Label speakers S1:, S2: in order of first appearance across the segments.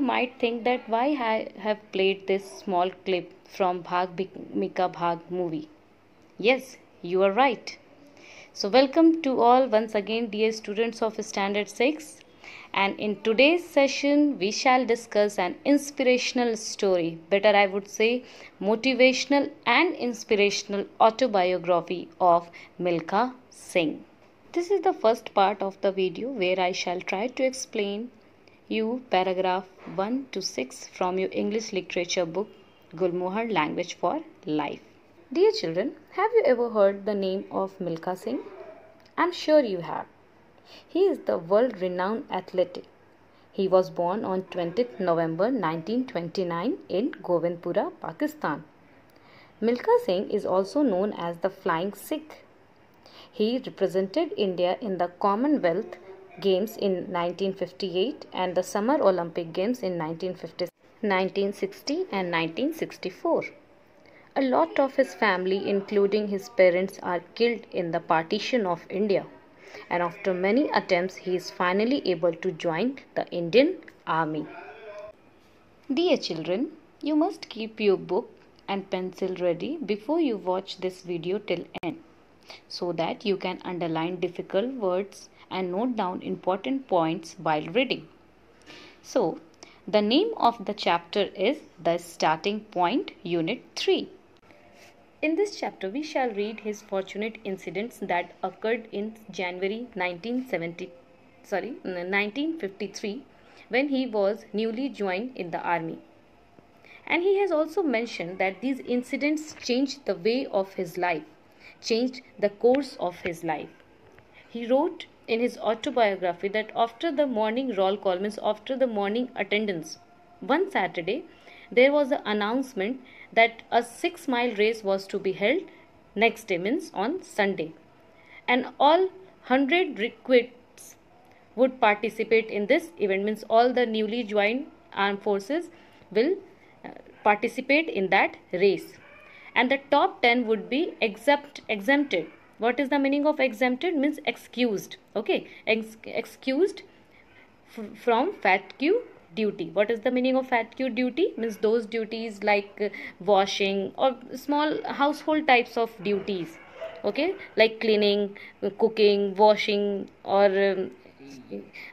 S1: might think that why I have played this small clip from Bhag Mika Bhag movie. Yes, you are right. So welcome to all once again, dear students of Standard 6. And in today's session we shall discuss an inspirational story, better I would say motivational and inspirational autobiography of Milkha Singh. This is the first part of the video where I shall try to explain you paragraph 1 to 6 from your English literature book Gulmohar Language for Life. Dear children, have you ever heard the name of Milkha Singh? I'm sure you have. He is the world-renowned athlete. He was born on 20th November 1929 in Govindpura, Pakistan. Milkha Singh is also known as the Flying Sikh. He represented India in the Commonwealth Games in 1958 and the Summer Olympic Games in 1950, 1960 and 1964. A lot of his family, including his parents, are killed in the partition of India. And after many attempts, he is finally able to join the Indian Army. Dear children, you must keep your book and pencil ready before you watch this video till end, so that you can underline difficult words and note down important points while reading. So, the name of the chapter is The Starting Point, Unit 3. In this chapter, we shall read his fortunate incidents that occurred in January 1953 when he was newly joined in the army. And he has also mentioned that these incidents changed the way of his life, changed the course of his life. He wrote in his autobiography that after the morning roll call, means after the morning attendance, one Saturday, there was an announcement that a 6-mile race was to be held next day, means on Sunday. And all 100 recruits would participate in this event, means all the newly joined armed forces will participate in that race. And the top 10 would be exempted. What is the meaning of exempted? Means excused. Okay, excused from FATQ duty. What is the meaning of FATQ duty? Means those duties like washing or small household types of duties. Okay, like cleaning, cooking, washing, or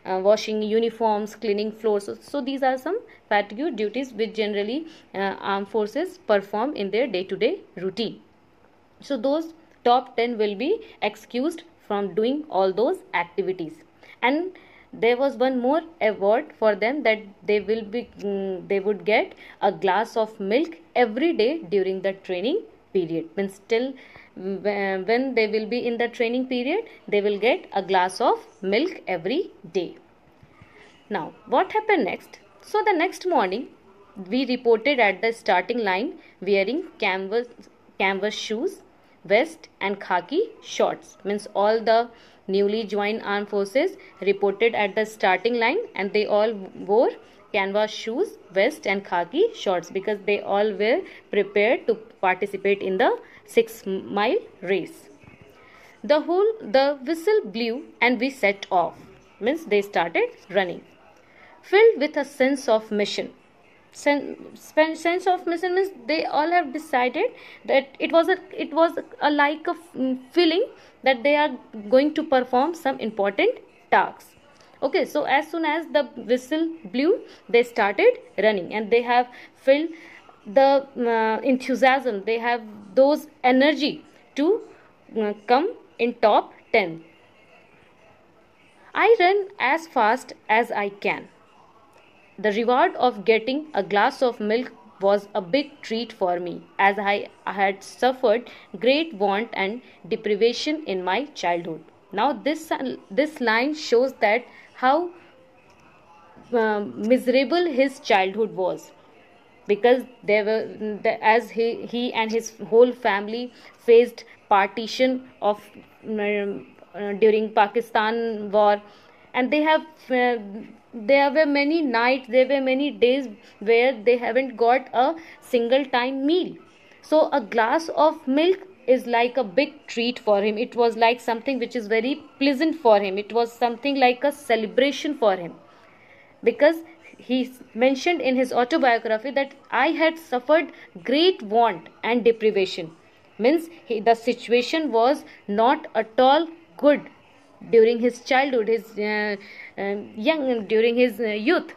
S1: washing uniforms, cleaning floors. So these are some FATQ duties which generally armed forces perform in their day-to-day routine. So those top 10 will be excused from doing all those activities. And there was one more award for them, that they would get a glass of milk every day during the training period. Means till when they will be in the training period, they will get a glass of milk every day. Now, what happened next? So the next morning, we reported at the starting line wearing canvas shoes, vest and khaki shorts. Means all the newly joined armed forces reported at the starting line, and they all wore canvas shoes, vest and khaki shorts, because they all were prepared to participate in the 6-mile race. The whistle blew and we set off. Means they started running, filled with a sense of mission. Sense of mission means they all have decided that it was a like a feeling that they are going to perform some important tasks. Okay, so as soon as the whistle blew, they started running, and they have filled the enthusiasm, they have those energy to come in top 10. I run as fast as I can. The reward of getting a glass of milk was a big treat for me, as I had suffered great want and deprivation in my childhood. Now this line shows that how miserable his childhood was, because as he and his whole family faced partition of during Pakistan war, and there were many nights, there were many days where they haven't got a single time meal. So a glass of milk is like a big treat for him. It was like something which is very pleasant for him. It was something like a celebration for him, because he mentioned in his autobiography that I had suffered great want and deprivation. Means the situation was not at all good during his childhood, his during his youth.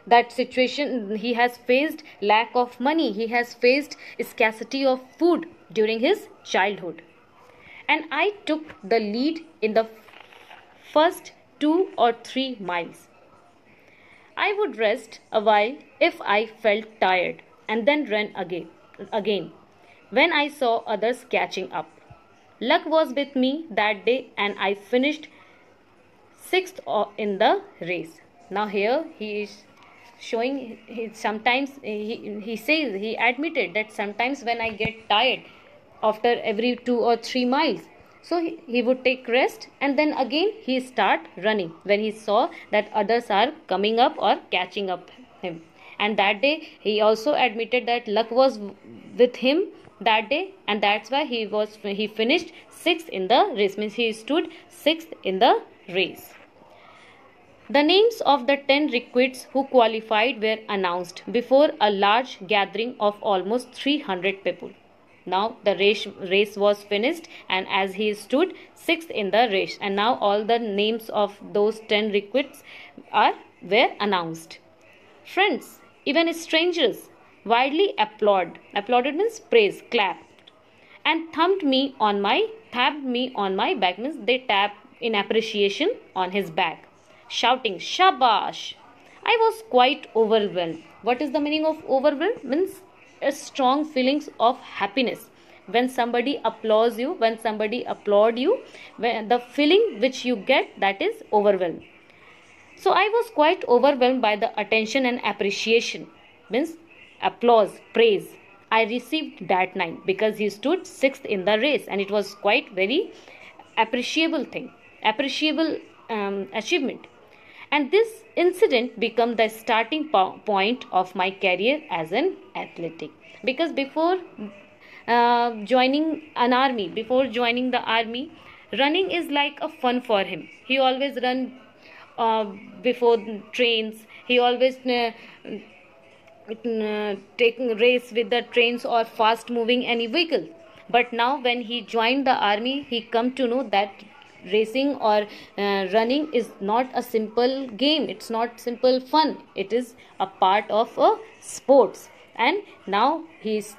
S1: That situation, he has faced lack of money, he has faced scarcity of food during his childhood. And I took the lead in the first 2 or 3 miles. I would rest a while if I felt tired and then run again when I saw others catching up. Luck was with me that day and I finished sixth in the race. Now here he is showing sometimes he says, he admitted that sometimes when I get tired after every 2 or 3 miles, so he would take rest and then again he start running when he saw that others are coming up or catching up him. And that day he also admitted that luck was with him that day, and that's why he finished sixth in the race. Means he stood sixth in the race. The names of the 10 recruits who qualified were announced before a large gathering of almost 300 people. Now the race was finished, and as he stood sixth in the race, and now all the names of those 10 recruits were announced. Friends, even strangers, widely applauded means praise, clapped, and tapped me on my back, means they tapped in appreciation on his back, shouting shabash. I was quite overwhelmed. What is the meaning of overwhelmed? Means a strong feelings of happiness. When somebody applauds you, when somebody applaud you, when the feeling which you get, that is overwhelmed. So I was quite overwhelmed by the attention and appreciation, means applause, praise I received that night, because he stood sixth in the race, and it was quite very appreciable achievement. And this incident became the starting point of my career as an athlete. Because before joining the army, running is like a fun for him. He always run before trains. He always taking race with the trains or fast moving any vehicle. But now when he joined the army, he come to know that racing or running is not a simple game, it's not simple fun, it is a part of a sports. And now he's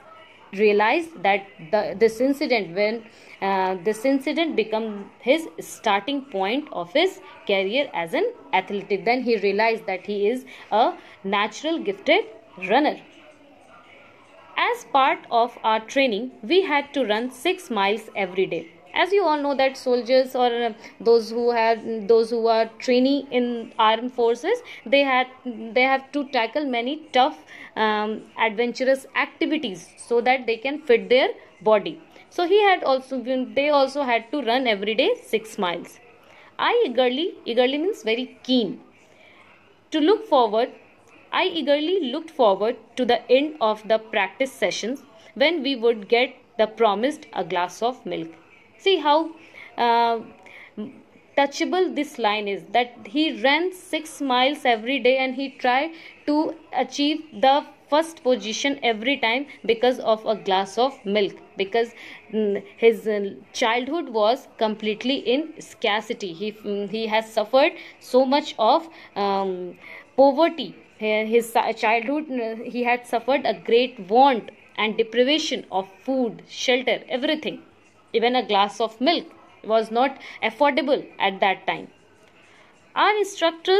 S1: realized that this incident become his starting point of his career as an athlete. Then he realized that he is a natural gifted runner. As part of our training, we had to run 6 miles every day. As you all know that soldiers or those who are trainee in armed forces, they have to tackle many tough adventurous activities so that they can fit their body. So they also had to run every day 6 miles. I eagerly means very keen to look forward. I eagerly looked forward to the end of the practice sessions when we would get the promised a glass of milk. See how touchable this line is, that he ran 6 miles every day and he tried to achieve the first position every time because of a glass of milk, because his childhood was completely in scarcity. He has suffered so much of poverty. His childhood, he had suffered a great want and deprivation of food, shelter, everything. Even a glass of milk was not affordable at that time. Our instructor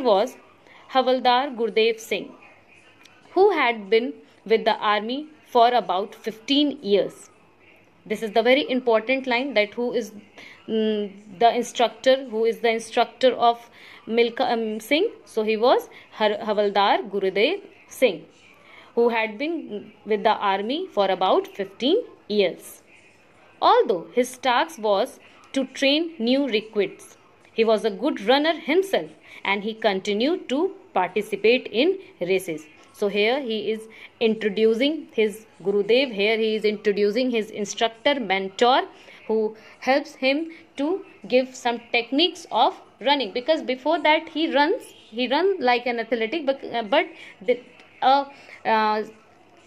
S1: was Havaldar Gurdev Singh, who had been with the army for about 15 years. This is the very important line, that who is the instructor of Milkha Singh. So he was Havaldar Gurdev Singh, who had been with the army for about 15 years. Although his task was to train new recruits, he was a good runner himself and he continued to participate in races. So here he is introducing his Gurudev, here he is introducing his instructor, mentor, who helps him to give some techniques of running, because before that he run like an athletic, but the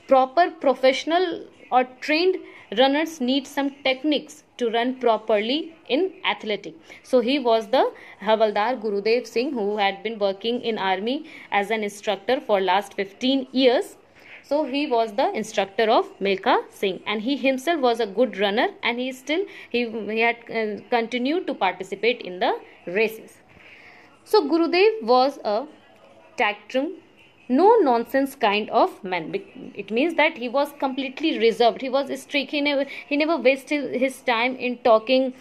S1: proper professional or trained runners need some techniques to run properly in athletic. So he was the Havaldar Gurudev Singh, who had been working in army as an instructor for last 15 years. So he was the instructor of Milkha Singh, and he himself was a good runner, and he had continued to participate in the races. So Gurudev was a tactrum, no nonsense kind of man. It means that he was completely reserved. He was strict. He never wasted his time in talking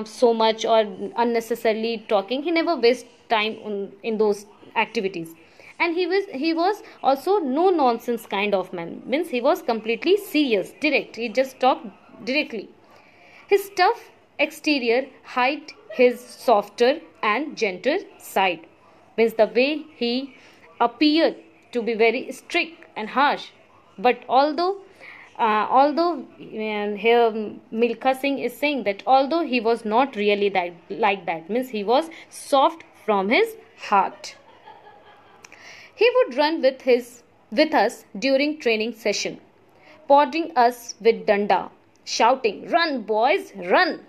S1: so much or unnecessarily talking. He never wasted time in those activities. And he was also no nonsense kind of man. Means he was completely serious, direct. He just talked directly. His tough exterior hid his softer and gentler side. Means the way he appeared to be very strict and harsh. But although here Milkha Singh is saying that although he was not really like that, means he was soft from his heart. He would run with us during training session, prodding us with danda, shouting, "Run, boys, run!"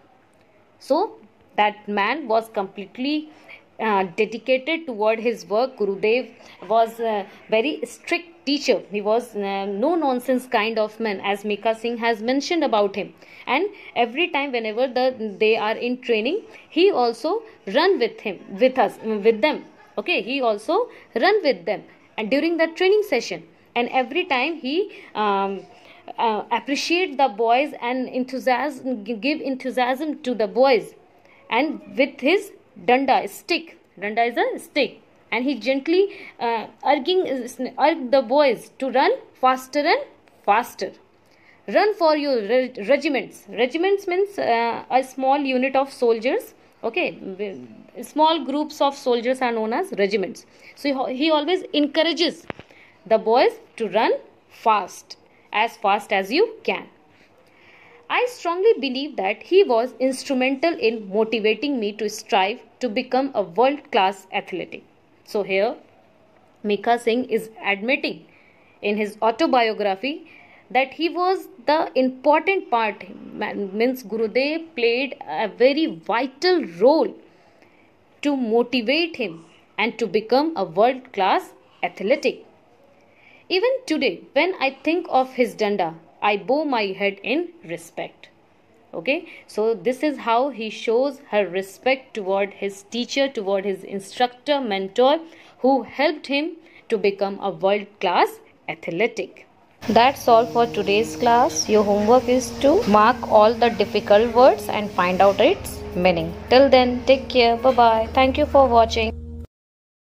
S1: So that man was completely dedicated toward his work. Gurudev was a very strict teacher. He was no nonsense kind of man, as Milkha Singh has mentioned about him. And every time whenever they are in training, he also run with them. Okay, he also run with them, and during that training session, and every time he appreciate the boys and give enthusiasm to the boys, and with his danda is a stick, and he gently urged the boys to run faster and faster. Run for your regiments. Regiments means a small unit of soldiers. Okay, small groups of soldiers are known as regiments. So he always encourages the boys to run fast as you can. I strongly believe that he was instrumental in motivating me to strive to become a world-class athlete. So here Milkha Singh is admitting in his autobiography that he was the important part. Means Gurudev played a very vital role to motivate him and to become a world-class athlete. Even today, when I think of his danda, I bow my head in respect. Okay, so this is how he shows her respect toward his teacher, toward his instructor, mentor, who helped him to become a world-class athlete. That's all for today's class. Your homework is to mark all the difficult words and find out its meaning. Till then, take care. Bye-bye. Thank you for watching.